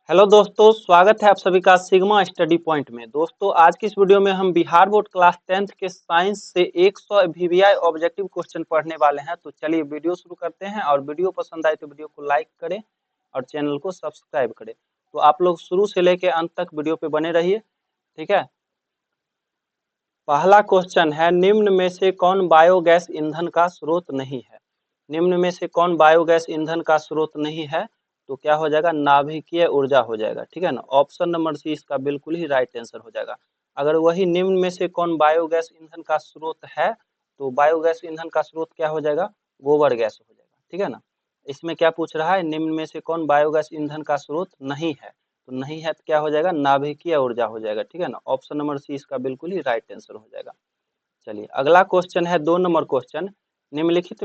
Hello दोस्तों, स्वागत है आप सभी का सिग्मा स्टडी पॉइंट में। दोस्तों, आज की इस वीडियो में हम बिहार बोर्ड क्लास 10th के साइंस से 100 वीवीआई ऑब्जेक्टिव क्वेश्चन पढ़ने वाले हैं। तो चलिए वीडियो शुरू करते हैं, और वीडियो पसंद आए तो वीडियो को लाइक करें और चैनल को सब्सक्राइब करें। तो आप लोग शुरू से लेकर अंत तक वीडियो पे बने रहिए, ठीक है। पहला क्वेश्चन है, निम्न में से कौन बायोगैस ईंधन का स्रोत नहीं है। निम्न में से कौन बायोगैस ईंधन का स्रोत नहीं है, तो क्या हो जाएगा, नाभिकीय ऊर्जा हो जाएगा, ठीक है ना। ऑप्शन नंबर सी इसका बिल्कुल ही राइट आंसर हो जाएगा। अगर वही निम्न में से कौन बायोगैस ईंधन का स्रोत है, तो बायोगैस ईंधन का स्रोत क्या हो जाएगा, गोबर गैस हो जाएगा, ठीक है ना। इसमें क्या पूछ रहा है, निम्न में से कौन बायोगैस ईंधन का स्रोत नहीं है, तो नहीं है तो क्या हो जाएगा, नाभिकीय ऊर्जा हो जाएगा, ठीक है ना। ऑप्शन नंबर सी इसका बिल्कुल ही राइट आंसर हो जाएगा। चलिए अगला क्वेश्चन है 2 नंबर क्वेश्चन, निम्नलिखित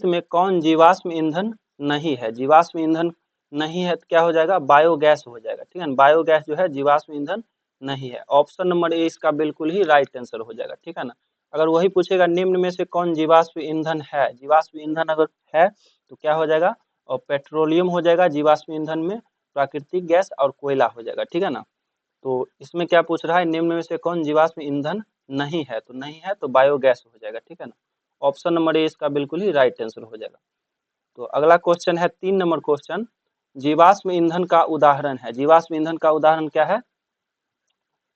में कौन जीवाश्म ईंधन नहीं है। जीवाश्म ईंधन नहीं है तो क्या हो जाएगा, बायोगैस हो जाएगा, ठीक है ना। बायोगैस जो है जीवाश्म ईंधन नहीं है। ऑप्शन नंबर ए इसका बिल्कुल ही राइट आंसर हो जाएगा, ठीक है ना। अगर वही पूछेगा निम्न में से कौन जीवाश्म ईंधन है, जीवाश्म ईंधन अगर है तो क्या हो जाएगा, और पेट्रोलियम हो जाएगा जीवाश्म ईंधन में, प्राकृतिक गैस और कोयला हो जाएगा, ठीक है ना। तो इसमें क्या पूछ रहा है, निम्न में से कौन जीवाश्म ईंधन नहीं है, तो नहीं है तो बायोगैस हो जाएगा, ठीक है ना। ऑप्शन नंबर ए इसका बिल्कुल ही राइट आंसर हो जाएगा। तो अगला क्वेश्चन है 3 नंबर क्वेश्चन, जीवाश्म ईंधन का उदाहरण है। जीवाश्म ईंधन का उदाहरण क्या है,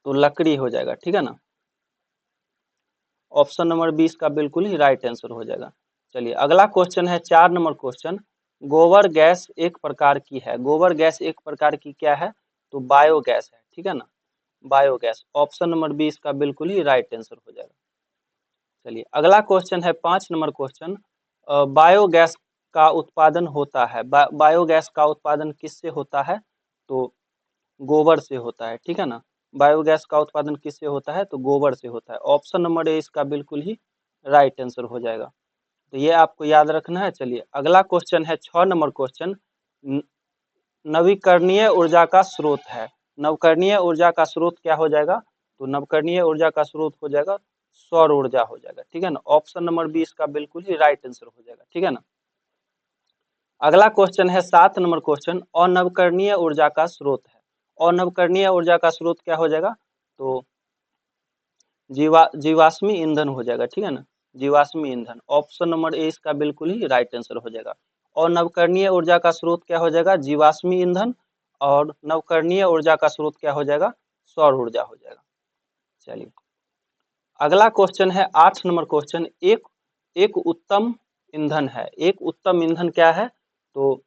तो लकड़ी हो जाएगा, ठीक है ना। ऑप्शन नंबर 20 का बिल्कुल ही राइट आंसर हो जाएगा। चलिए अगला क्वेश्चन है 4 नंबर क्वेश्चन, गोबर गैस एक प्रकार की है। गोबर गैस एक प्रकार की क्या है, तो बायोगैस है, ठीक है ना, बायोगैस। ऑप्शन नंबर 20 का बिल्कुल ही राइट आंसर हो जाएगा। चलिए अगला क्वेश्चन है 5 नंबर क्वेश्चन, बायोगैस का उत्पादन होता है। बायोगैस का उत्पादन किससे होता है, तो गोबर से होता है, ठीक है ना। बायोगैस का उत्पादन किससे होता है, तो गोबर से होता है। ऑप्शन नंबर ए इसका बिल्कुल ही राइट आंसर हो जाएगा। तो ये आपको याद रखना है। चलिए अगला क्वेश्चन है 6 नंबर क्वेश्चन, नवीकरणीय ऊर्जा का स्रोत है। नवकरणीय ऊर्जा का स्रोत क्या हो जाएगा, तो नवकरणीय ऊर्जा का स्रोत हो जाएगा सौर ऊर्जा हो जाएगा, ठीक है ना। ऑप्शन नंबर 20 का बिल्कुल ही राइट आंसर हो जाएगा, ठीक है ना। अगला क्वेश्चन है 7 नंबर क्वेश्चन, अनवकरणीय ऊर्जा का स्रोत है। अनवकरणीय ऊर्जा का स्रोत क्या हो जाएगा, तो जीवाश्मी ईंधन हो जाएगा, ठीक है ना, जीवाश्मी ईंधन। ऑप्शन नंबर ए इसका बिल्कुल ही राइट आंसर हो जाएगा। और नवकरणीय ऊर्जा का स्रोत क्या हो जाएगा, जीवाश्मी ईंधन, और नवकरणीय ऊर्जा का स्रोत क्या हो जाएगा, सौर ऊर्जा हो जाएगा। चलिए अगला क्वेश्चन है 8 नंबर क्वेश्चन, एक एक उत्तम ईंधन है। एक उत्तम ईंधन क्या है, तो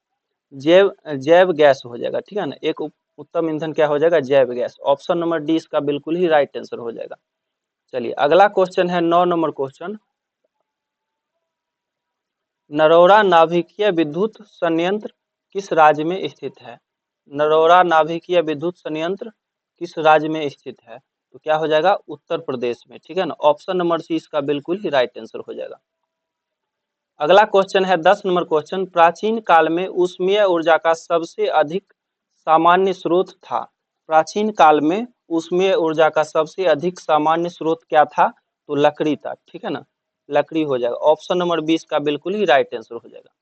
जैव जैव गैस हो जाएगा, ठीक है ना। एक उत्तम ईंधन क्या हो जाएगा, जैव गैस। ऑप्शन नंबर डी इसका बिल्कुल ही राइट आंसर हो जाएगा। चलिए अगला क्वेश्चन है 9 नंबर क्वेश्चन, नरोरा नाभिकीय विद्युत संयंत्र किस राज्य में स्थित है। नरोरा नाभिकीय विद्युत संयंत्र किस राज्य में स्थित है, तो क्या हो जाएगा, उत्तर प्रदेश में, ठीक है ना। ऑप्शन नंबर सी इसका बिल्कुल ही राइट आंसर हो जाएगा। अगला क्वेश्चन है 10 नंबर क्वेश्चन, प्राचीन काल में ऊष्मीय ऊर्जा का सबसे अधिक सामान्य स्रोत था। प्राचीन काल में ऊष्मीय ऊर्जा का सबसे अधिक सामान्य स्रोत क्या था, तो लकड़ी था, ठीक है ना, लकड़ी हो जाएगा। ऑप्शन नंबर 20 का बिल्कुल ही राइट आंसर हो जाएगा।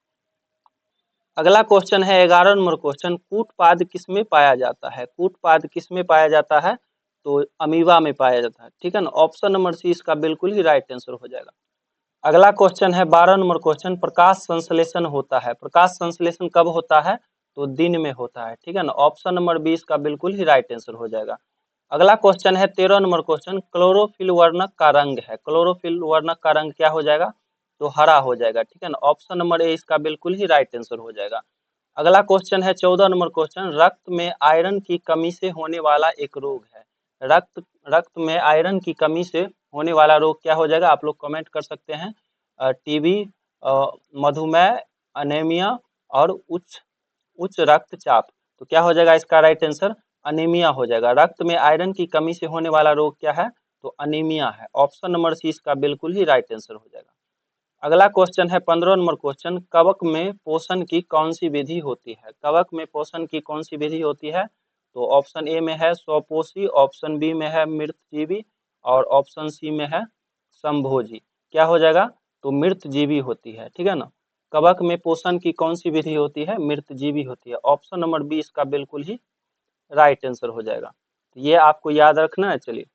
अगला क्वेश्चन है 11 नंबर क्वेश्चन, कूटपाद किसमें पाया जाता है। कूटपाद किसमें पाया जाता है, तो अमीबा में पाया जाता है, ठीक है ना। ऑप्शन नंबर सी इसका बिल्कुल ही राइट आंसर हो जाएगा। अगला क्वेश्चन है 12 नंबर क्वेश्चन, प्रकाश संश्लेषण होता है। प्रकाश संश्लेषण कब होता है, तो दिन में होता है, ठीक है ना। ऑप्शन नंबर 20 का बिल्कुल ही राइट आंसर हो जाएगा। अगला क्वेश्चन है 13 नंबर क्वेश्चन, क्लोरोफिल वर्णक का रंग है। क्लोरोफिल वर्णक का रंग क्या हो जाएगा, तो हरा हो जाएगा, ठीक है ना। ऑप्शन नंबर ए इसका बिल्कुल ही राइट आंसर हो जाएगा। अगला क्वेश्चन है 14 नंबर क्वेश्चन, रक्त में आयरन की कमी से होने वाला एक रोग है। रक्त रक्त में आयरन की कमी से होने वाला रोग क्या हो जाएगा, आप लोग कमेंट कर सकते हैं। टीबी, मधुमेह, अनेमिया और उच्च उच्च रक्तचाप। तो क्या हो जाएगा इसका राइट आंसर, अनीमिया हो जाएगा। रक्त में आयरन की कमी से होने वाला रोग क्या है, तो अनीमिया है। ऑप्शन नंबर सी इसका बिल्कुल ही राइट आंसर हो जाएगा। अगला क्वेश्चन है 15 नंबर क्वेश्चन, कवक में पोषण की कौन सी विधि होती है। कवक में पोषण की कौन सी विधि होती है, तो ऑप्शन ए में है स्वपोषी, ऑप्शन बी में है मृतजीवी, और ऑप्शन सी में है संभोजी। क्या हो जाएगा, तो मृतजीवी होती है, ठीक है ना। कवक में पोषण की कौन सी विधि होती है? मृतजीवी होती है। ऑप्शन नंबर बी इसका बिल्कुल ही राइट आंसर हो जाएगा। ये आपको याद रखना है। चलिए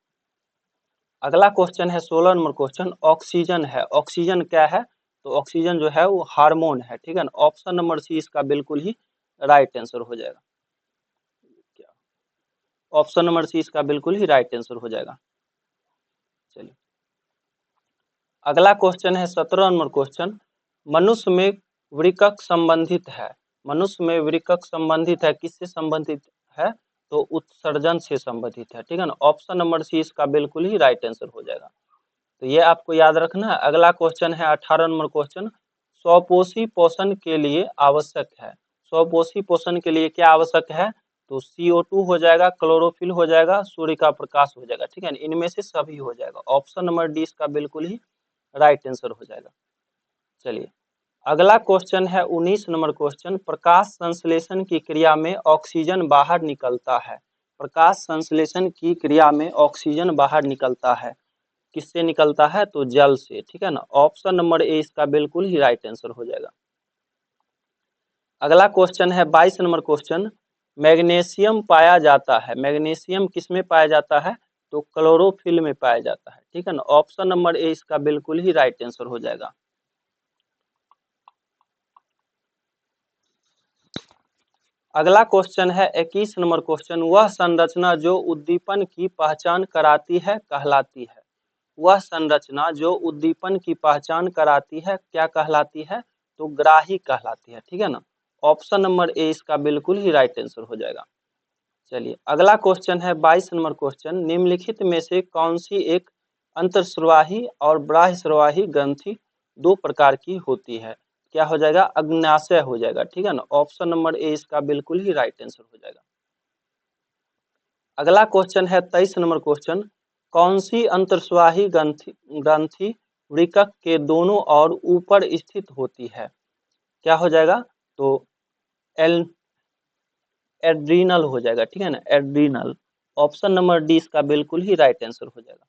अगला क्वेश्चन है 16 नंबर क्वेश्चन, ऑक्सीजन है। ऑक्सीजन क्या है? तो ऑक्सीजन जो है वो हार्मोन है, ठीक है ना। ऑप्शन नंबर सी इसका बिल्कुल ही राइट आंसर हो जाएगा। ऑप्शन नंबर सी इसका बिल्कुल ही राइट आंसर हो जाएगा। चलिए अगला क्वेश्चन है 17 नंबर क्वेश्चन, मनुष्य में वृकक संबंधित है। मनुष्य में वृकक संबंधित है, किससे संबंधित है? तो उत्सर्जन से संबंधित है, ठीक है ना। ऑप्शन नंबर सी इसका बिल्कुल ही राइट आंसर हो जाएगा। तो ये आपको याद रखना है। अगला क्वेश्चन है 18 नंबर क्वेश्चन, स्वपोषी पोषण के लिए आवश्यक है। स्वपोषी पोषण के लिए क्या आवश्यक है? तो CO2 हो जाएगा, क्लोरोफिल हो जाएगा, सूर्य का प्रकाश हो जाएगा, ठीक है ना। इनमें से सभी हो जाएगा। ऑप्शन नंबर डी इसका बिल्कुल ही राइट आंसर हो जाएगा। चलिए अगला क्वेश्चन है 19 नंबर क्वेश्चन, प्रकाश संश्लेषण की क्रिया में ऑक्सीजन बाहर निकलता है। प्रकाश संश्लेषण की क्रिया में ऑक्सीजन बाहर निकलता है, किससे निकलता है? तो जल से, ठीक है ना। ऑप्शन नंबर ए इसका बिल्कुल ही राइट आंसर हो जाएगा। अगला क्वेश्चन है 22 नंबर क्वेश्चन, मैग्नीशियम पाया जाता है। मैग्नीशियम किस में पाया जाता है? तो क्लोरोफिल में पाया जाता है, ठीक है ना। ऑप्शन नंबर ए इसका बिल्कुल ही राइट आंसर हो जाएगा। अगला क्वेश्चन है 21 नंबर क्वेश्चन, वह संरचना जो उद्दीपन की पहचान कराती है कहलाती है। वह संरचना जो उद्दीपन की पहचान कराती है क्या कहलाती है? तो ग्राही कहलाती है, ठीक है ना। ऑप्शन नंबर ए इसका बिल्कुल ही राइट आंसर हो जाएगा। चलिए अगला क्वेश्चन है 22 नंबर क्वेश्चन, निम्नलिखित में से कौन सी एक अंतर्स्रावी और बाह्यस्रावी ग्रंथि दो प्रकार की होती है? क्या हो जाएगा? अग्न्याशय हो जाएगा, ठीक है ना। ऑप्शन नंबर ए इसका बिल्कुल ही राइट आंसर हो जाएगा। अगला क्वेश्चन है 23 नंबर क्वेश्चन, कौन सी अंतर्स्रावी ग्रंथि वृकक के दोनों और ऊपर स्थित होती है? क्या हो जाएगा? तो एल एड्रीनल हो जाएगा, ठीक है ना, एड्रीनल। ऑप्शन नंबर डी इसका बिल्कुल ही राइट आंसर हो जाएगा।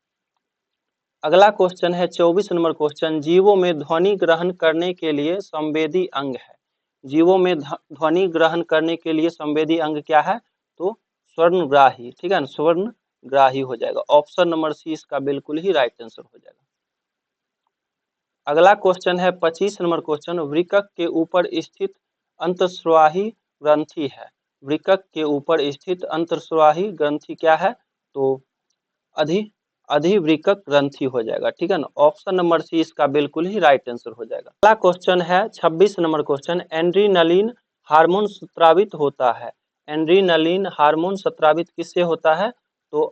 अगला क्वेश्चन है 24 नंबर क्वेश्चन, जीवों में ध्वनि ग्रहण करने के लिए संवेदी अंग है। जीवों में ध्वनि ग्रहण करने के लिए संवेदी अंग क्या है? तो स्वर्णग्राही, ठीक है ना, स्वर्णग्राही हो जाएगा। ऑप्शन नंबर सी इसका बिल्कुल ही राइट आंसर हो जाएगा। अगला क्वेश्चन है 25 नंबर क्वेश्चन, वृकक के ऊपर स्थित अंतस्रावी ग्रंथि है। वृकक के ऊपर स्थित अंतस्रावी ग्रंथि क्या है? तो अधि अधिवृकक ग्रंथि हो जाएगा, ठीक है ना। ऑप्शन नंबर सी इसका बिल्कुल ही राइट आंसर हो जाएगा। अगला क्वेश्चन है 26 नंबर क्वेश्चन, एड्रीनलिन हार्मोन स्रावित होता है। एड्रीनलिन हार्मोन स्रावित किससे होता है? तो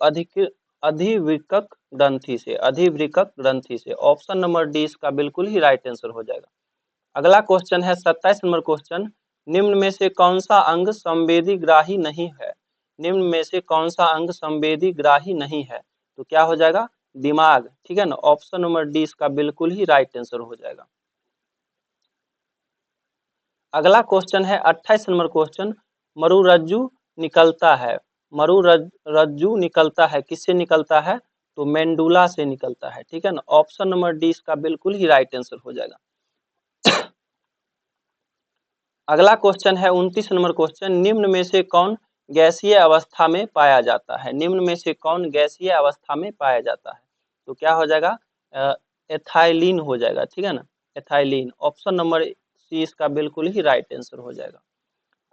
अधिवृकक ग्रंथि से, अधिवृकक ग्रंथि से। ऑप्शन नंबर डी इसका बिल्कुल ही राइट आंसर हो जाएगा। अगला क्वेश्चन है 27 नंबर क्वेश्चन, निम्न में से कौन सा अंग संवेदी ग्राही नहीं है? निम्न में से कौन सा अंग संवेदी ग्राही नहीं है? तो क्या हो जाएगा? दिमाग, ठीक है ना। ऑप्शन नंबर डी इसका बिल्कुल ही राइट आंसर हो जाएगा। अगला क्वेश्चन है 28 नंबर क्वेश्चन, मरुरज्जु निकलता है। मरुरज्जु निकलता है, किससे निकलता है? तो मेंडुला से निकलता है, ठीक है ना। ऑप्शन नंबर डी इसका बिल्कुल ही राइट आंसर हो जाएगा। अगला क्वेश्चन है 29 नंबर क्वेश्चन, निम्न में से कौन गैसीय अवस्था में पाया जाता है? निम्न में से कौन गैसीय अवस्था में पाया जाता है? तो क्या हो जाएगा? एथाइलिन हो जाएगा, ठीक है ना, एथाइलिन। ऑप्शन नंबर सी इसका बिल्कुल ही राइट आंसर हो जाएगा।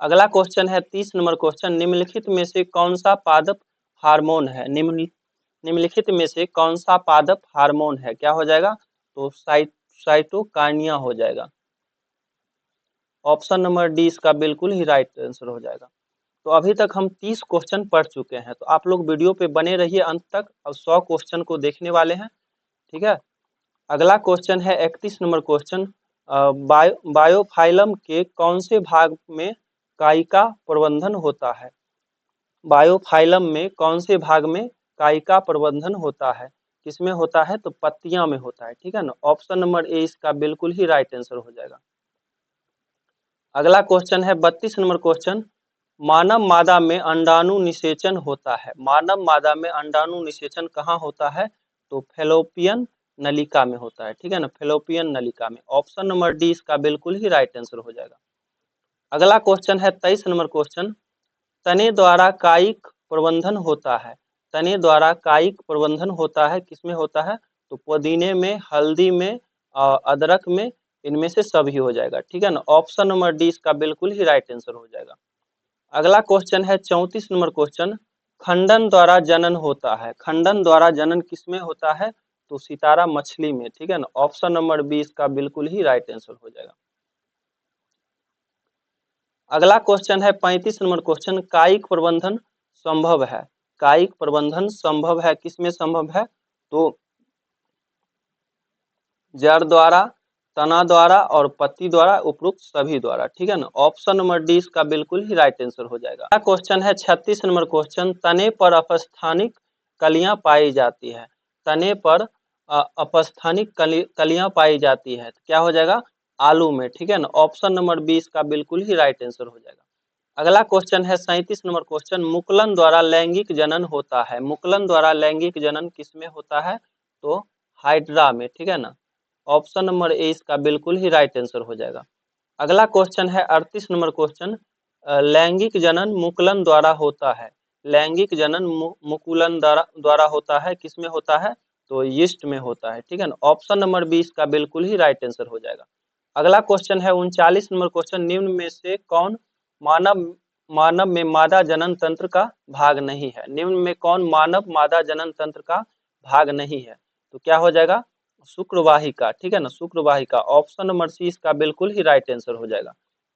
अगला क्वेश्चन है 30 नंबर क्वेश्चन, निम्नलिखित में से कौन सा पादप हार्मोन है? निम्नलिखित में से कौन सा पादप हार्मोन है? क्या हो जाएगा? तो साइटोकाइनिया हो जाएगा। ऑप्शन नंबर डी इसका बिल्कुल ही राइट आंसर हो जाएगा। तो अभी तक हम 30 क्वेश्चन पढ़ चुके हैं, तो आप लोग वीडियो पे बने रहिए अंत तक। अब 100 क्वेश्चन को देखने वाले हैं, ठीक है। अगला क्वेश्चन है 31 नंबर क्वेश्चन, बायोफाइलम के कौन से भाग में कायिका प्रबंधन होता है? बायोफाइलम में कौन से भाग में कायिका प्रबंधन होता है? किसमें होता है? तो पत्तियां में होता है, ठीक है ना। ऑप्शन नंबर ए इसका बिल्कुल ही राइट आंसर हो जाएगा। अगला क्वेश्चन है 32 नंबर क्वेश्चन, मानव मादा में अंडाणु निषेचन होता है। मानव मादा में अंडाणु निषेचन कहाँ होता है? तो फैलोपियन नलिका में होता है, ठीक है ना, फेलोपियन नलिका में। ऑप्शन नंबर डी इसका बिल्कुल ही राइट आंसर हो जाएगा। अगला क्वेश्चन है 23 नंबर क्वेश्चन, तने द्वारा कायिक प्रबंधन होता है। तने द्वारा कायिक प्रबंधन होता है, किसमें होता है? तो पुदीने में, हल्दी में, अदरक में, इनमें से सभी हो जाएगा, ठीक है ना। ऑप्शन नंबर डी इसका बिल्कुल ही राइट आंसर हो जाएगा। अगला क्वेश्चन है 34 नंबर क्वेश्चन, खंडन द्वारा जनन होता है। खंडन द्वारा जनन किसमें होता है? तो सितारा मछली में, ठीक है ना। ऑप्शन नंबर बी इसका बिल्कुल ही राइट आंसर हो जाएगा। अगला क्वेश्चन है 35 नंबर क्वेश्चन, कायिक प्रबंधन संभव है। कायिक प्रबंधन संभव है, किसमें संभव है? तो जड़ द्वारा, तना द्वारा और पत्ती द्वारा, उपरोक्त सभी द्वारा, ठीक है ना। ऑप्शन नंबर डी इसका बिल्कुल ही राइट आंसर हो जाएगा। अगला क्वेश्चन है 36 नंबर क्वेश्चन, तने पर अपस्थानिक कलियां पाई जाती है। तने पर अपस्थानिक कलियां पाई जाती है, तो क्या हो जाएगा? आलू में, ठीक है ना। ऑप्शन नंबर बी इसका बिल्कुल ही राइट आंसर हो जाएगा। अगला क्वेश्चन है 37 नंबर क्वेश्चन, मुकुलन द्वारा लैंगिक जनन होता है। मुकुलन द्वारा लैंगिक जनन किसमें होता है? तो हाइड्रा में, ठीक है ना। ऑप्शन नंबर ए इसका बिल्कुल ही राइट आंसर हो जाएगा। अगला क्वेश्चन है 38 नंबर क्वेश्चन, लैंगिक जनन मुकुलन द्वारा होता है। लैंगिक जनन मुकुलन द्वारा होता है, किसमें होता है? तो यीस्ट में होता है, ठीक है ना। ऑप्शन नंबर बी इसका बिल्कुल ही राइट आंसर हो जाएगा। अगला क्वेश्चन है 39 नंबर क्वेश्चन, निम्न में से कौन मानव मानव में मादा जनन तंत्र का भाग नहीं है। निम्न में कौन मानव मादा जनन तंत्र का भाग नहीं है? तो क्या हो जाएगा? शुक्रवाहिका, ठीक है ना, शुक्रवाहिका। ऑप्शन नंबर सी इसका बिल्कुल ही राइट आंसर हो जाएगा।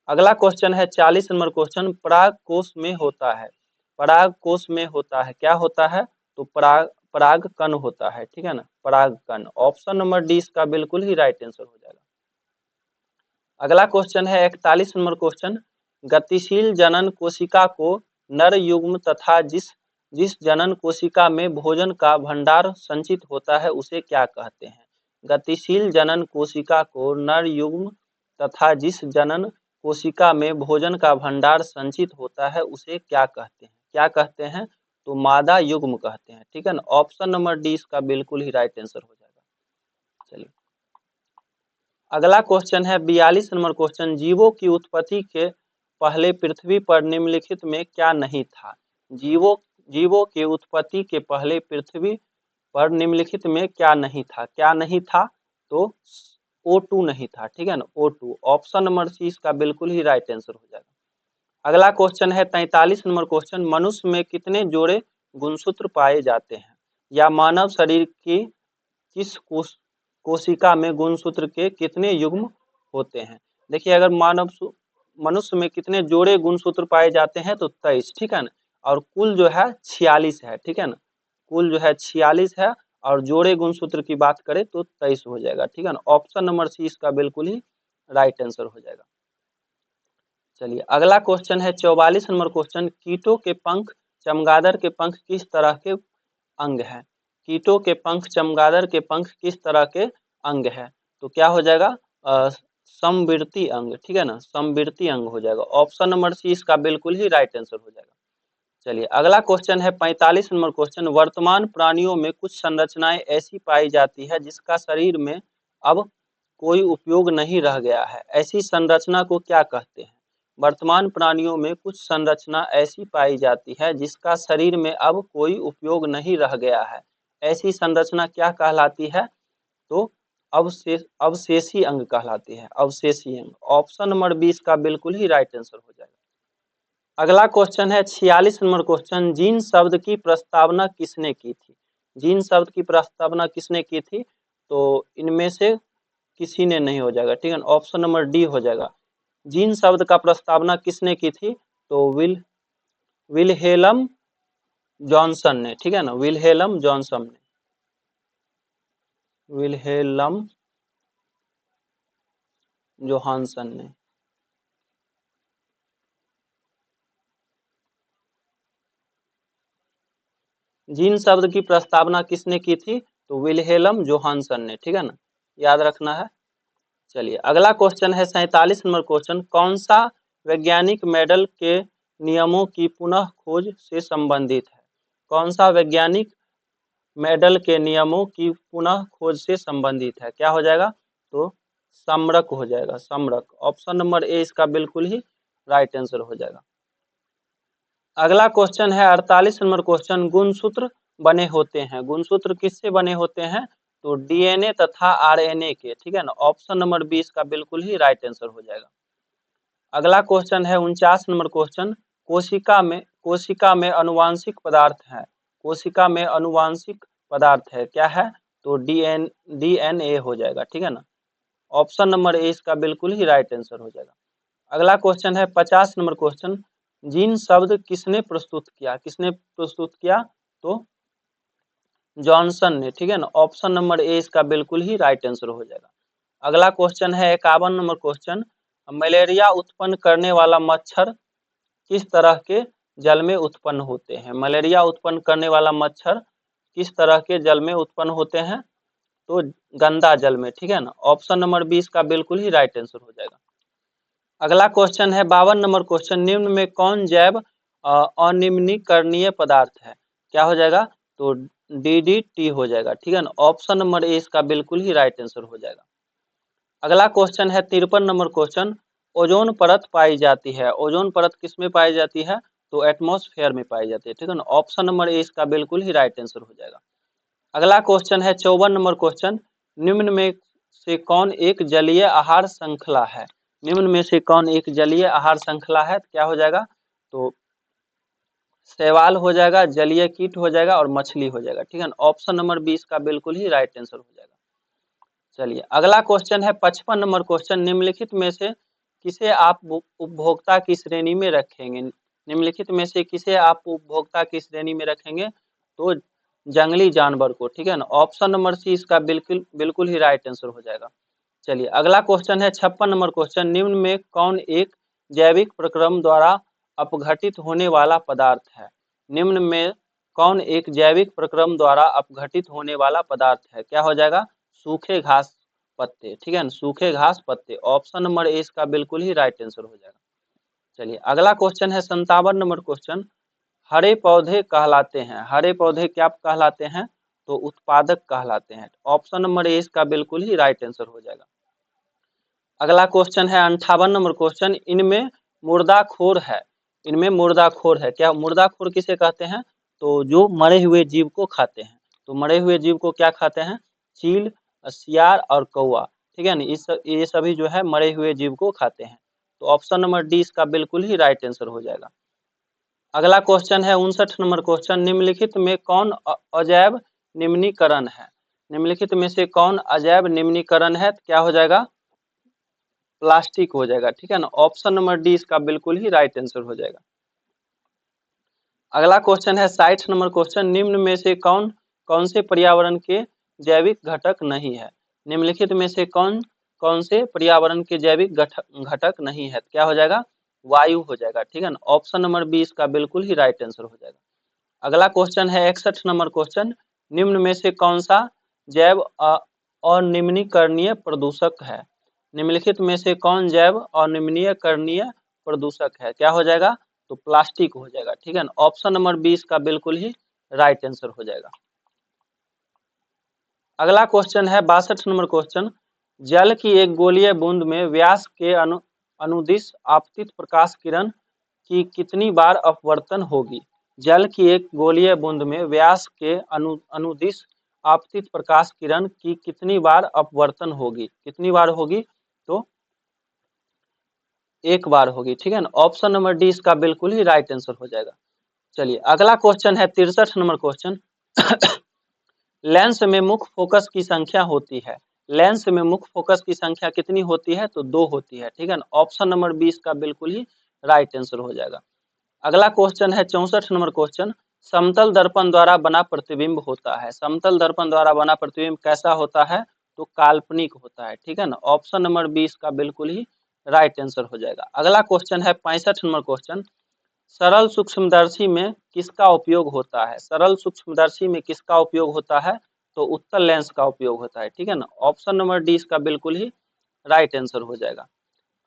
अगला क्वेश्चन है 40 नंबर क्वेश्चन, पराग कोश में होता है। पराग कोश में होता है, क्या होता है? तो पराग कण होता है, ठीक है ना, पराग कण। ऑप्शन नंबर डी इसका बिल्कुल ही राइट आंसर हो जाएगा। अगला क्वेश्चन है 41 नंबर क्वेश्चन, गतिशील जनन कोशिका को नर युग्म तथा जिस जिस जनन कोशिका में भोजन का भंडार संचित होता है उसे क्या कहते हैं? गतिशील जनन कोशिका को नर युग्म तथा जिस जनन कोशिका में भोजन का भंडार संचित होता है उसे क्या कहते हैं? क्या कहते हैं? तो मादा युग्म कहते हैं, ठीक है ना। ऑप्शन नंबर डी इसका बिल्कुल ही राइट आंसर हो जाएगा। चलिए अगला क्वेश्चन है 42 नंबर क्वेश्चन, जीवों की उत्पत्ति के पहले पृथ्वी पर निम्नलिखित में क्या नहीं था? जीवों जीवों की उत्पत्ति के पहले पृथ्वी पर निम्नलिखित में क्या नहीं था? क्या नहीं था? तो O2 नहीं था, ठीक है ना, O2। ऑप्शन नंबर सी इसका बिल्कुल ही राइट आंसर हो जाएगा। अगला क्वेश्चन है 43 नंबर क्वेश्चन, मनुष्य में कितने जोड़े गुणसूत्र पाए जाते हैं? या मानव शरीर की किस कोशिका में गुणसूत्र के कितने युग्म होते हैं? देखिए अगर मनुष्य में कितने जोड़े गुणसूत्र पाए जाते हैं? तो 23, ठीक है ना। और कुल जो है 46 है, ठीक है ना, कुल जो है 46 है। और जोड़े गुणसूत्र की बात करें तो 23 हो जाएगा, ठीक है ना। ऑप्शन नंबर सी इसका बिल्कुल ही राइट आंसर हो जाएगा। चलिए अगला क्वेश्चन है 44 नंबर क्वेश्चन, कीटों के पंख, चमगादड़ के पंख किस तरह के अंग है? कीटों के पंख, चमगादड़ के पंख किस तरह के अंग है? तो क्या हो जाएगा? समवर्ती अंग, ठीक है ना, समवर्ती अंग हो जाएगा। ऑप्शन नंबर सी इसका बिल्कुल ही राइट आंसर हो जाएगा। चलिए अगला क्वेश्चन है 45 नंबर क्वेश्चन, वर्तमान प्राणियों में कुछ संरचनाएं ऐसी पाई जाती है जिसका शरीर में अब कोई उपयोग नहीं रह गया है। ऐसी संरचना को क्या कहते हैं? वर्तमान प्राणियों में कुछ संरचना ऐसी पाई जाती है जिसका शरीर में अब कोई उपयोग नहीं रह गया है। ऐसी संरचना क्या कहलाती है? तो अवशेषी अंग कहलाती है, अवशेषी अंग। ऑप्शन नंबर 20 का बिल्कुल ही राइट आंसर हो जाएगा। अगला क्वेश्चन है 46 नंबर क्वेश्चन, जीन शब्द की प्रस्तावना किसने की थी? जीन शब्द की प्रस्तावना किसने की थी? तो इनमें से किसी ने नहीं हो जाएगा, ठीक है। ऑप्शन नंबर डी हो जाएगा। जीन शब्द का प्रस्तावना किसने की थी? तो विलहेलम जॉनसन ने, ठीक है ना, विलहेलम जॉनसन ने, विलहेलम जोहानसन ने। जीन शब्द की प्रस्तावना किसने की थी? तो विलहेलम जोहानसन ने, ठीक है ना, याद रखना है। चलिए अगला क्वेश्चन है 47 नंबर क्वेश्चन, कौन सा वैज्ञानिक मेडल के नियमों की पुनः खोज से संबंधित है? कौन सा वैज्ञानिक मेडल के नियमों की पुनः खोज से संबंधित है? क्या हो जाएगा? तो सम्रक हो जाएगा, सम्रक। ऑप्शन नंबर ए इसका बिल्कुल ही राइट आंसर हो जाएगा। अगला क्वेश्चन है 48 नंबर क्वेश्चन, गुणसूत्र बने होते हैं। गुणसूत्र किससे बने होते हैं? तो डीएनए तथा आरएनए के, ठीक है ना। ऑप्शन नंबर बी इसका बिल्कुल ही राइट आंसर हो जाएगा। अगला क्वेश्चन है 49 नंबर क्वेश्चन, कोशिका में अनुवांशिक पदार्थ है। कोशिका में अनुवांशिक पदार्थ है, क्या है? तो डीएनए हो जाएगा, ठीक है ना। ऑप्शन नंबर ए इसका बिल्कुल ही राइट आंसर हो जाएगा। अगला क्वेश्चन है 50 नंबर क्वेश्चन, जीन शब्द किसने प्रस्तुत किया? किसने प्रस्तुत किया? तो जॉनसन ने, ठीक है ना। ऑप्शन नंबर ए इसका बिल्कुल ही राइट आंसर हो जाएगा। अगला क्वेश्चन है 51 नंबर क्वेश्चन, मलेरिया उत्पन्न करने वाला मच्छर किस तरह के जल में उत्पन्न होते हैं? मलेरिया उत्पन्न करने वाला मच्छर किस तरह के जल में उत्पन्न होते हैं? तो गंदा जल में, ठीक है ना। ऑप्शन नंबर बी इसका बिल्कुल ही राइट आंसर हो जाएगा। अगला क्वेश्चन है 52 नंबर क्वेश्चन, निम्न में कौन जैव अनिम्नीकरणीय पदार्थ है? क्या हो जाएगा? तो डीडीटी हो जाएगा, ठीक है ना। ऑप्शन नंबर ए इसका बिल्कुल ही राइट आंसर हो जाएगा। अगला क्वेश्चन है 53 नंबर क्वेश्चन, ओजोन परत पाई जाती है। ओजोन परत किस में पाई जाती है? तो एटमॉस्फेयर में पाई जाती है, ठीक है ना। ऑप्शन नंबर ए इसका बिल्कुल ही राइट आंसर हो जाएगा। अगला क्वेश्चन है 54 नंबर क्वेश्चन, निम्न में से कौन एक जलीय आहार श्रृंखला है? निम्न में से कौन एक जलीय आहार श्रृंखला है? क्या हो जाएगा? तो शैवाल हो जाएगा, जलीय कीट हो जाएगा और मछली हो जाएगा, ठीक है ना। ऑप्शन नंबर बी इसका बिल्कुल ही राइट आंसर हो जाएगा। चलिए अगला क्वेश्चन है 55 नंबर क्वेश्चन, निम्नलिखित में से किसे आप उपभोक्ता की श्रेणी में रखेंगे? निम्नलिखित में से किसे आप उपभोक्ता की श्रेणी में रखेंगे? तो जंगली जानवर को, ठीक है ना। ऑप्शन नंबर सी इसका बिल्कुल ही राइट आंसर हो जाएगा। चलिए अगला क्वेश्चन है 56 नंबर क्वेश्चन, निम्न में कौन एक जैविक प्रक्रम द्वारा अपघटित होने वाला पदार्थ है? निम्न में कौन एक जैविक प्रक्रम द्वारा अपघटित होने वाला पदार्थ है? क्या हो जाएगा? सूखे घास पत्ते, ठीक है ना, सूखे घास पत्ते। ऑप्शन नंबर ए इसका बिल्कुल ही राइट आंसर हो जाएगा। चलिए अगला क्वेश्चन है 57 नंबर क्वेश्चन, हरे पौधे कहलाते हैं। हरे पौधे क्या कहलाते हैं? तो उत्पादक कहलाते हैं। ऑप्शन नंबर ए इसका बिल्कुल ही राइट आंसर हो जाएगा। अगला क्वेश्चन है 58 नंबर क्वेश्चन, इनमें मुर्दाखोर है। इनमें मुर्दाखोर है, क्या मुर्दाखोर किसे कहते हैं? तो जो मरे हुए जीव को खाते हैं। तो मरे हुए जीव को क्या खाते हैं? चील, सियार और कौआ, ठीक है ना। ये सभी जो है मरे हुए जीव को खाते हैं। तो ऑप्शन नंबर डी इसका बिल्कुल ही राइट आंसर हो जाएगा। अगला क्वेश्चन है 59 नंबर क्वेश्चन, निम्नलिखित में कौन अजैव निम्नीकरण है? निम्नलिखित में से कौन अजैव निम्नीकरण है? क्या हो जाएगा? प्लास्टिक हो जाएगा, ठीक है ना। ऑप्शन नंबर डी इसका बिल्कुल ही राइट आंसर हो जाएगा। अगला क्वेश्चन है 60 नंबर क्वेश्चन, निम्न में से कौन कौन से पर्यावरण के जैविक घटक नहीं है? निम्नलिखित में से कौन कौन से पर्यावरण के जैविक घटक नहीं है? क्या हो जाएगा? वायु हो जाएगा, ठीक है ना। ऑप्शन नंबर बी इसका बिल्कुल ही राइट आंसर हो जाएगा। अगला क्वेश्चन है 61 नंबर क्वेश्चन, निम्न में से कौन सा जैव अनिम्नीकरणीय प्रदूषक है? निम्नलिखित में से कौन जैव अनिम्नीकरणीय प्रदूषक है? क्या हो जाएगा? तो प्लास्टिक हो जाएगा, ठीक है ना। ऑप्शन नंबर 20 का बिल्कुल ही राइट आंसर हो जाएगा। अगला क्वेश्चन है 62 नंबर क्वेश्चन, जल की एक गोलीय बूंद में व्यास के अनुदिश आपतित प्रकाश किरण की कितनी बार अपवर्तन होगी? जल की एक गोलीय बूंद में व्यास के अनुदिश आपतित प्रकाश किरण की कितनी बार अपवर्तन होगी? कितनी बार होगी? तो एक बार होगी, ठीक है ना। ऑप्शन नंबर डी इसका बिल्कुल ही राइट आंसर हो जाएगा। चलिए अगला क्वेश्चन है 63 नंबर क्वेश्चन, लेंस में मुख्य फोकस की संख्या होती है। लेंस में मुख्य फोकस की संख्या कितनी होती है? तो 2 होती है, ठीक है ना। ऑप्शन नंबर 20 का बिल्कुल ही राइट आंसर हो जाएगा। अगला क्वेश्चन है 64 नंबर क्वेश्चन, समतल दर्पण द्वारा बना प्रतिबिंब होता है। समतल दर्पण द्वारा बना प्रतिबिंब कैसा होता है? तो काल्पनिक होता है, ठीक है ना। ऑप्शन नंबर 20 का बिल्कुल ही राइट आंसर हो जाएगा। अगला क्वेश्चन है 65 नंबर क्वेश्चन, सरल सूक्ष्मदर्शी में किसका उपयोग होता है? सरल सूक्ष्मदर्शी में किसका उपयोग होता है? तो उत्तल लेंस का उपयोग होता है, ठीक है ना। ऑप्शन नंबर डी इसका बिल्कुल ही राइट आंसर हो जाएगा।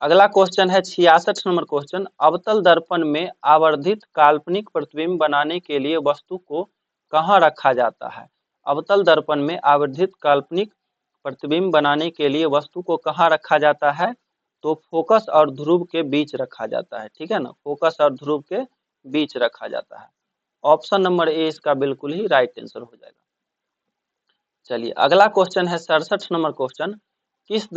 अगला क्वेश्चन है 66 नंबर क्वेश्चन, अवतल दर्पण में आवर्धित काल्पनिक प्रतिबिंब बनाने के लिए वस्तु को कहाँ रखा जाता है? अवतल दर्पण में आवर्धित काल्पनिक प्रतिबिंब बनाने के लिए वस्तु को कहाँ रखा जाता है? तो फोकस और ध्रुव के बीच रखा जाता है, ठीक है ना, फोकस और ध्रुव के बीच रखा जाता है। ऑप्शन नंबर ए इसका बिल्कुल ही राइट आंसर हो जाएगा। चलिए अगला क्वेश्चन है 67 नंबर क्वेश्चन। किस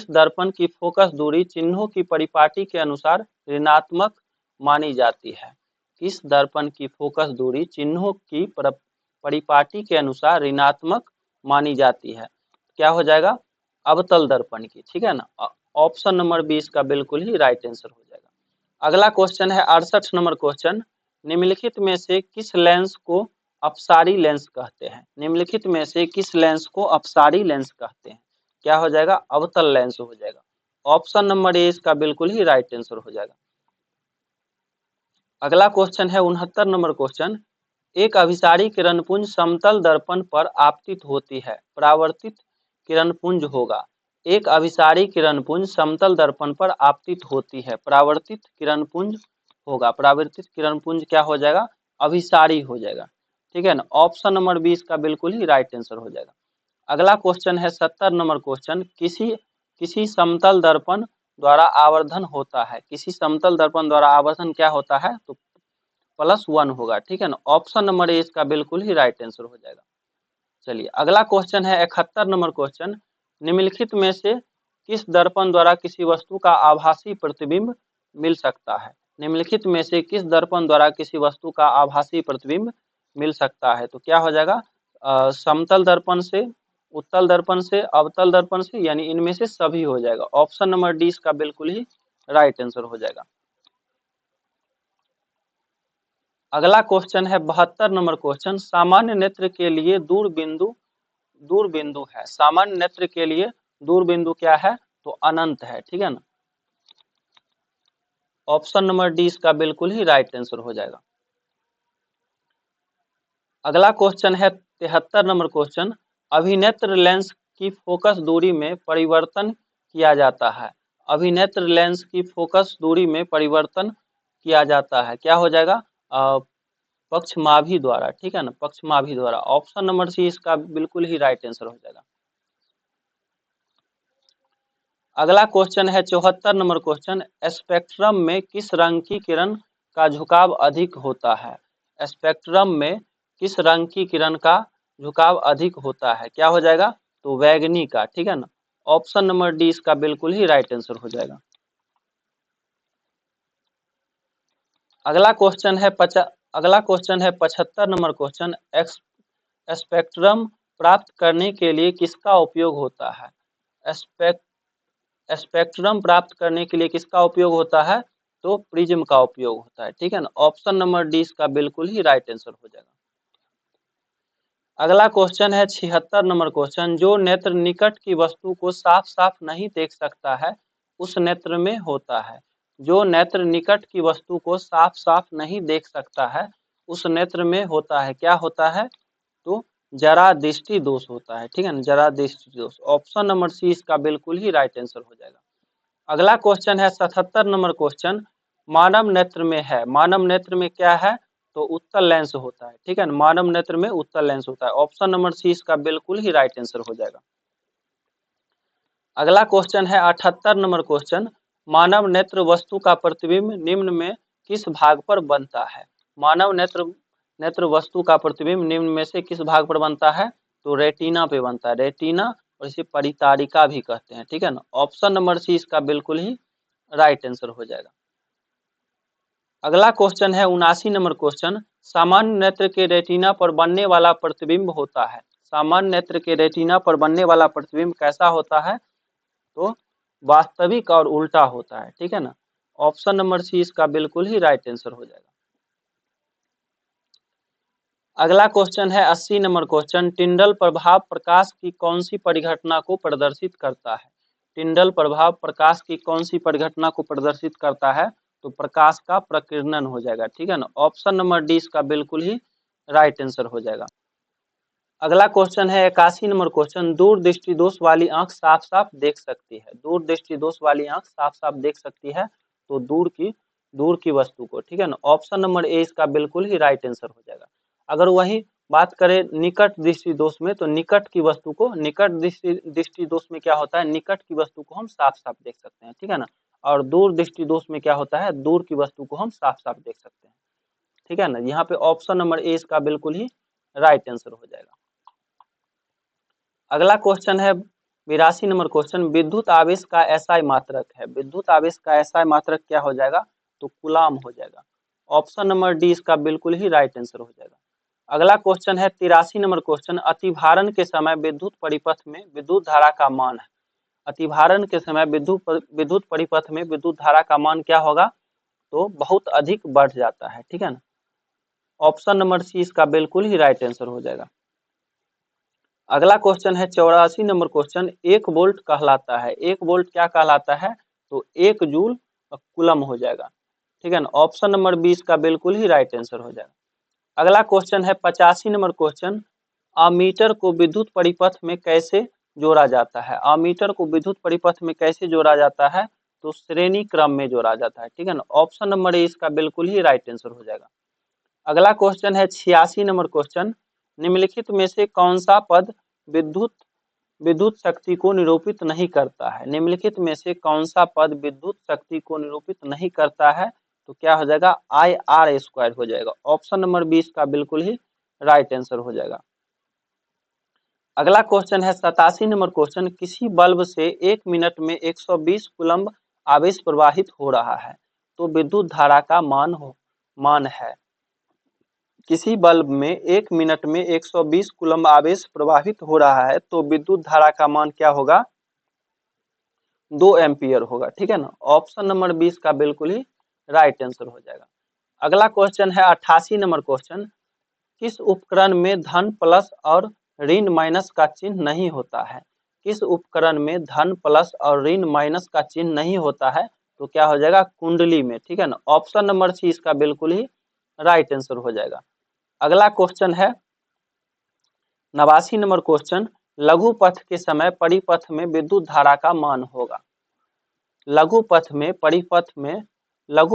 दर्पण की फोकस दूरी चिन्हों की परिपाटी के अनुसार ऋणात्मक मानी जाती है? किस दर्पण की फोकस दूरी चिन्हों की परिपाटी के अनुसार ऋणात्मक मानी जाती है? क्या हो जाएगा? अवतल दर्पण की, ठीक है ना। ऑप्शन नंबर 20 का बिल्कुल ही राइट आंसर हो जाएगा। अगला क्वेश्चन है 68 नंबर क्वेश्चन। निम्नलिखित में से किस लेंस को अपसारी लेंस कहते हैं? निम्नलिखित में से किस लेंस को अपसारी लेंस कहते हैं? क्या हो जाएगा? अवतल लेंस हो जाएगा। ऑप्शन नंबर ए इसका बिल्कुल ही राइट आंसर हो जाएगा। अगला क्वेश्चन है 69 नंबर क्वेश्चन। एक अभिसारी किरणपुंज समतल दर्पण पर आपतित होती है, परावर्तित किरणपुंज होगा। एक अभिसारी किरणपुंज समतल दर्पण पर आपतित होती है, परावर्तित किरणपुंज होगा। परावर्तित किरणपुंज क्या हो जाएगा? अभिसारी हो जाएगा, ठीक है ना। ऑप्शन नंबर 20 का बिल्कुल ही राइट आंसर हो जाएगा। अगला क्वेश्चन है 70 नंबर क्वेश्चन। किसी समतल दर्पण द्वारा आवर्धन होता है। किसी समतल दर्पण द्वारा आवर्धन क्या होता है? तो +1 होगा, ठीक है ना। ऑप्शन नंबर ए इसका बिल्कुल ही राइट आंसर हो जाएगा। चलिए अगला क्वेश्चन है 71 नंबर क्वेश्चन। निम्नलिखित में से किस दर्पण द्वारा किसी वस्तु का आभासी प्रतिबिंब मिल सकता है? निम्नलिखित में से किस दर्पण द्वारा किसी वस्तु का आभासी प्रतिबिंब मिल सकता है? तो क्या हो जाएगा? समतल दर्पण से, उत्तल दर्पण से, अवतल दर्पण से, यानी इनमें से सभी हो जाएगा। ऑप्शन नंबर डी इसका बिल्कुल ही राइट आंसर हो जाएगा। अगला क्वेश्चन है 72 नंबर क्वेश्चन। सामान्य नेत्र के लिए दूर बिंदु है। सामान्य नेत्र के लिए दूर बिंदु क्या है? तो अनंत है, ठीक है ना। ऑप्शन नंबर डी इसका बिल्कुल ही राइट आंसर हो जाएगा। अगला क्वेश्चन है 73 नंबर क्वेश्चन। अभिनेत्र लेंस की फोकस दूरी में परिवर्तन किया जाता है। अभिनेत्र लेंस की फोकस दूरी में परिवर्तन किया जाता है, क्या हो जाएगा? पक्षमाभी द्वारा, ठीक है ना, पक्षमाभी द्वारा। ऑप्शन नंबर सी इसका बिल्कुल ही राइट आंसर हो जाएगा। अगला क्वेश्चन है 74 नंबर क्वेश्चन। स्पेक्ट्रम में किस रंग की किरण का झुकाव अधिक होता है? स्पेक्ट्रम में किस रंग की किरण का झुकाव अधिक होता है? क्या हो जाएगा? तो बैगनी का, ठीक है ना। ऑप्शन नंबर डी इसका बिल्कुल ही राइट आंसर हो जाएगा। अगला क्वेश्चन है 75 नंबर क्वेश्चन। स्पेक्ट्रम प्राप्त करने के लिए किसका उपयोग होता है? स्पेक्ट्रम प्राप्त करने के लिए किसका उपयोग होता है? तो प्रिज्म का उपयोग होता है, ठीक है ना। ऑप्शन नंबर डी इसका बिल्कुल ही राइट आंसर हो जाएगा। अगला क्वेश्चन है 76 नंबर क्वेश्चन। जो नेत्र निकट की वस्तु को साफ साफ नहीं देख सकता है, उस नेत्र में होता है। जो नेत्र निकट की वस्तु को साफ साफ नहीं देख सकता है, उस नेत्र में होता है, क्या होता है? तो जरा दृष्टि दोष होता है, ठीक है ना, जरा दृष्टि दोष। ऑप्शन नंबर सी इसका बिल्कुल ही राइट आंसर हो जाएगा। अगला क्वेश्चन है 77 नंबर क्वेश्चन। मानव नेत्र में है, मानव नेत्र में क्या है? तो उत्तल लेंस होता है, ठीक है ना, मानव नेत्र में उत्तल लेंस होता है। ऑप्शन नंबर सी इसका बिल्कुल ही राइट आंसर हो जाएगा। अगला क्वेश्चन है 78 नंबर क्वेश्चन। मानव नेत्र वस्तु का प्रतिबिंब निम्न में किस भाग पर बनता है? मानव नेत्र वस्तु का प्रतिबिंब निम्न में से किस भाग पर बनता है? तो रेटिना पे बनता है, रेटिना, और इसे परितारिका भी कहते हैं, ठीक है ना। ऑप्शन नंबर सी इसका बिल्कुल ही राइट आंसर हो जाएगा। अगला क्वेश्चन है 79 नंबर क्वेश्चन। सामान्य नेत्र के रेटिना पर बनने वाला प्रतिबिंब होता है। सामान्य नेत्र के रेटिना पर बनने वाला प्रतिबिंब कैसा होता है? तो वास्तविक और उल्टा होता है, ठीक है ना। ऑप्शन नंबर सी इसका बिल्कुल ही राइट आंसर हो जाएगा। अगला क्वेश्चन है 80 नंबर क्वेश्चन। टिंडल प्रभाव प्रकाश की कौन सी परिघटना को प्रदर्शित करता है? टिंडल प्रभाव प्रकाश की कौन सी परिघटना को प्रदर्शित करता है? तो प्रकाश का प्रकीर्णन हो जाएगा, ठीक है ना। ऑप्शन नंबर डी इसका बिल्कुल ही राइट आंसर हो जाएगा। अगला क्वेश्चन है 81 नंबर क्वेश्चन। दूर दृष्टि दोष वाली आंख साफ साफ देख सकती है। दूर दृष्टि दोष वाली आंख साफ साफ देख सकती है, तो दूर की वस्तु को, ठीक है ना। ऑप्शन नंबर ए इसका बिल्कुल ही राइट आंसर हो जाएगा। अगर वही बात करें निकट दृष्टि दोष में, तो निकट की वस्तु को, निकट दृष्टि दोष में क्या होता है, निकट की वस्तु को हम साफ साफ देख सकते हैं, ठीक है ना। और दूर दृष्टि दोष में क्या होता है, दूर की वस्तु को हम साफ साफ देख सकते हैं, ठीक है ना। यहाँ पे ऑप्शन नंबर ए इसका बिल्कुल ही राइट आंसर हो जाएगा। अगला क्वेश्चन है 82 नंबर क्वेश्चन, विद्युत आवेश का एसआई मात्रक है। विद्युत आवेश का एसआई मात्रक क्या हो जाएगा, तो कूलाम हो जाएगा। ऑप्शन नंबर डी इसका बिल्कुल ही राइट आंसर हो जाएगा। अगला क्वेश्चन है 83 नंबर क्वेश्चन, अतिभारण के समय विद्युत परिपथ में विद्युत धारा का मान है। अतिभारण के समय विद्युत परिपथ में विद्युत धारा का मान क्या होगा, तो बहुत अधिक बढ़ जाता है, ठीक है ना। ऑप्शन नंबर सी इसका बिल्कुल ही राइट आंसर हो जाएगा। अगला क्वेश्चन है 84 नंबर क्वेश्चन, 1 वोल्ट कहलाता है। 1 वोल्ट क्या कहलाता है, तो 1 जूल कूलम हो जाएगा, ठीक है ना। ऑप्शन नंबर 20 का बिल्कुल ही राइट आंसर हो जाएगा। अगला क्वेश्चन है 85 नंबर क्वेश्चन, अमीटर को विद्युत परिपथ में कैसे जोड़ा जाता है। अमीटर को विद्युत परिपथ में कैसे जोड़ा जाता है, तो श्रेणी क्रम में जोड़ा जाता है, ठीक है ना। ऑप्शन नंबर ए इसका बिल्कुल ही राइट आंसर हो जाएगा। अगला क्वेश्चन है 86 नंबर क्वेश्चन, निम्नलिखित में से कौन सा पद विद्युत शक्ति को निरूपित नहीं करता है। निम्नलिखित में से कौन सा पद विद्युत शक्ति को निरूपित नहीं करता है, तो क्या हो जाएगा, आई आर स्क्वायर हो जाएगा। ऑप्शन नंबर 20 का बिल्कुल ही राइट आंसर हो जाएगा। अगला क्वेश्चन है 87 नंबर क्वेश्चन, किसी बल्ब से 1 मिनट में 120 कूलम्ब आवेश प्रवाहित हो रहा है, तो विद्युत धारा का मान है। किसी बल्ब में 1 मिनट में 120 कूलम्ब आवेश प्रवाहित हो रहा है, तो विद्युत धारा का मान क्या होगा, 2 एम्पियर होगा, ठीक है ना। ऑप्शन नंबर 20 का बिल्कुल ही राइट आंसर हो जाएगा। अगला क्वेश्चन है 88 नंबर क्वेश्चन, किस उपकरण में धन प्लस और ऋण माइनस का चिन्ह नहीं होता है। किस उपकरण में धन प्लस और ऋण माइनस का चिन्ह नहीं होता है, तो क्या हो जाएगा, कुंडली में, ठीक है ना। ऑप्शन नंबर सी इसका बिल्कुल ही राइट आंसर हो जाएगा। अगला क्वेश्चन है 89 नंबर क्वेश्चन, लघु पथ के समय परिपथ में विद्युत धारा का मान होगा। लघु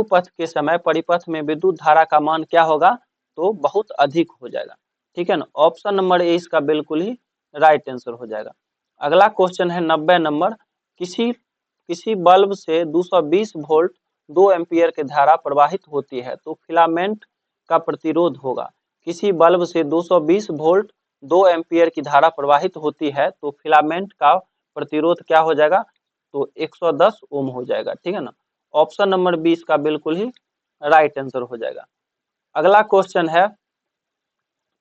पथ के समय परिपथ में विद्युत धारा का मान क्या होगा, तो बहुत अधिक हो जाएगा, ठीक है ना। ऑप्शन नंबर ए इसका बिल्कुल ही राइट आंसर हो जाएगा। अगला क्वेश्चन है 90 नंबर, किसी बल्ब से 220 वोल्ट 2 एम्पियर की धारा प्रवाहित होती है, तो फिलामेंट का प्रतिरोध होगा। किसी बल्ब से 220 वोल्ट 2 एम्पियर की धारा प्रवाहित होती है, तो फिलामेंट का प्रतिरोध क्या हो जाएगा, तो 110 ओम हो जाएगा, ठीक है ना। ऑप्शन नंबर 20 का बिल्कुल ही राइट आंसर हो जाएगा। अगला क्वेश्चन है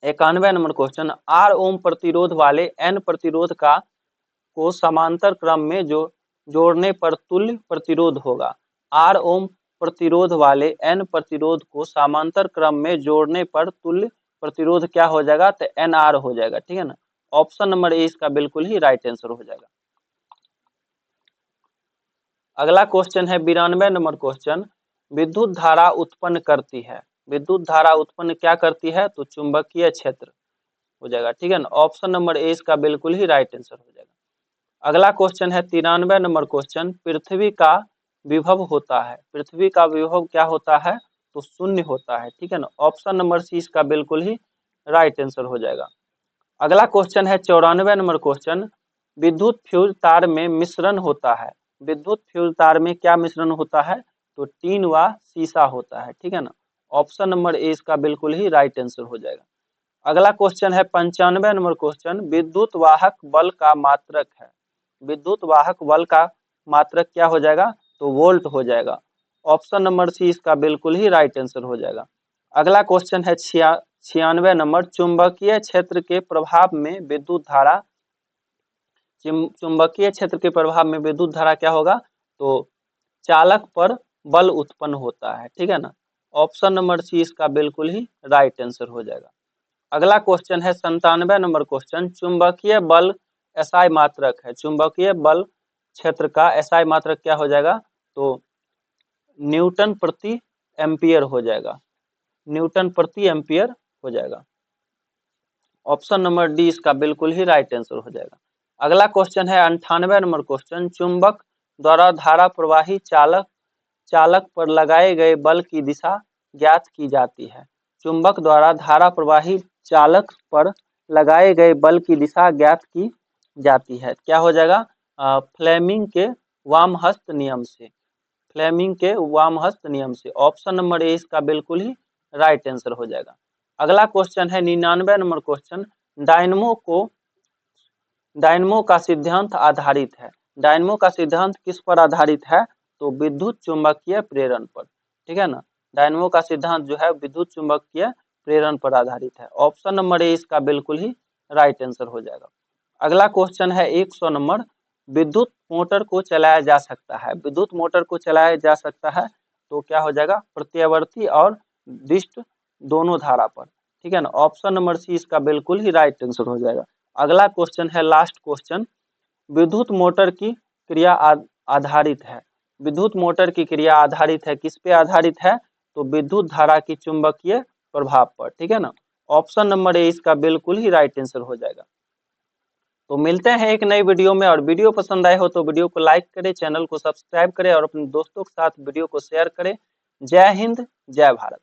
91 नंबर क्वेश्चन, आर ओम प्रतिरोध वाले एन प्रतिरोध को समांतर क्रम में जोड़ने पर तुल्य प्रतिरोध होगा। आर ओम प्रतिरोध वाले एन प्रतिरोध को समांतर क्रम में जोड़ने पर तुल्य प्रतिरोध क्या हो जाएगा, तो एन आर हो जाएगा, ठीक है ना। ऑप्शन नंबर ए इसका बिल्कुल ही राइट आंसर हो जाएगा। अगला क्वेश्चन है 92 नंबर क्वेश्चन, विद्युत धारा उत्पन्न करती है। विद्युत धारा उत्पन्न क्या करती है, तो चुंबकीय क्षेत्र हो जाएगा, ठीक है ना। ऑप्शन नंबर ए इसका बिल्कुल ही राइट आंसर हो जाएगा। अगला क्वेश्चन है 93 नंबर क्वेश्चन, पृथ्वी का विभव होता है। पृथ्वी का विभव क्या होता है, तो शून्य होता है, ठीक है ना। ऑप्शन नंबर सी इसका बिल्कुल ही राइट आंसर हो जाएगा। अगला क्वेश्चन है 94 नंबर क्वेश्चन, विद्युत फ्यूज तार में मिश्रण होता है। विद्युत फ्यूज तार में क्या मिश्रण होता है, तो टीन व सीसा होता है, ठीक है ना। ऑप्शन नंबर ए इसका बिल्कुल ही राइट आंसर हो जाएगा। अगला क्वेश्चन है 95 नंबर क्वेश्चन, विद्युत वाहक बल का मात्रक है। विद्युत वाहक बल का मात्रक क्या हो जाएगा, तो वोल्ट हो जाएगा। ऑप्शन नंबर सी इसका बिल्कुल ही राइट आंसर हो जाएगा। अगला क्वेश्चन है 96 नंबर, चुंबकीय क्षेत्र के प्रभाव में विद्युत धारा, चुंबकीय क्षेत्र के प्रभाव में विद्युत धारा क्या होगा, तो चालक पर बल उत्पन्न होता है, ठीक है ना। ऑप्शन नंबर सी इसका बिल्कुल ही राइट आंसर हो जाएगा। अगला क्वेश्चन है 97 नंबर क्वेश्चन, चुंबकीय बल एसआई मात्रक है। चुंबकीय बल क्षेत्र का एसआई मात्रक क्या हो जाएगा, तो न्यूटन प्रति एम्पियर हो जाएगा। न्यूटन प्रति एम्पियर हो जाएगा। ऑप्शन नंबर डी इसका बिल्कुल ही राइट आंसर हो जाएगा। अगला क्वेश्चन है 98 नंबर क्वेश्चन, चुंबक द्वारा धारा प्रवाही चालक पर लगाए गए बल की दिशा ज्ञात की जाती है। चुंबक द्वारा धारा प्रवाही चालक पर लगाए गए बल की दिशा ज्ञात की जाती है? क्या हो जाएगा? फ्लेमिंग के वामहस्त नियम से। फ्लेमिंग के वामहस्त नियम से। ऑप्शन नंबर ए इसका बिल्कुल ही राइट आंसर हो जाएगा। अगला क्वेश्चन है 99 नंबर क्वेश्चन। डायनमो का सिद्धांत आधारित है। डायनमो का सिद्धांत किस पर आधारित है? तो विद्युत चुंबकीय प्रेरण पर। ठीक है ना। डायनमो का सिद्धांत जो है विद्युत चुंबकीय प्रेरण पर आधारित है। ऑप्शन नंबर ए इसका बिल्कुल ही राइट आंसर हो जाएगा। अगला क्वेश्चन है 100 नंबर। विद्युत मोटर को चलाया जा सकता है। विद्युत मोटर को चलाया जा सकता है तो क्या हो जाएगा? प्रत्यावर्ती और दिष्ट दोनों धारा पर। ठीक है ना। ऑप्शन नंबर सी इसका बिल्कुल ही राइट आंसर हो जाएगा। अगला क्वेश्चन है लास्ट क्वेश्चन। विद्युत मोटर की क्रिया आधारित है। विद्युत मोटर की क्रिया आधारित है, किस पे आधारित है? तो विद्युत धारा की चुंबकीय प्रभाव पर। ठीक है ना। ऑप्शन नंबर ए इसका बिल्कुल ही राइट आंसर हो जाएगा। तो मिलते हैं एक नई वीडियो में, और वीडियो पसंद आए हो तो वीडियो को लाइक करें, चैनल को सब्सक्राइब करें और अपने दोस्तों के साथ वीडियो को शेयर करें। जय हिंद, जय भारत।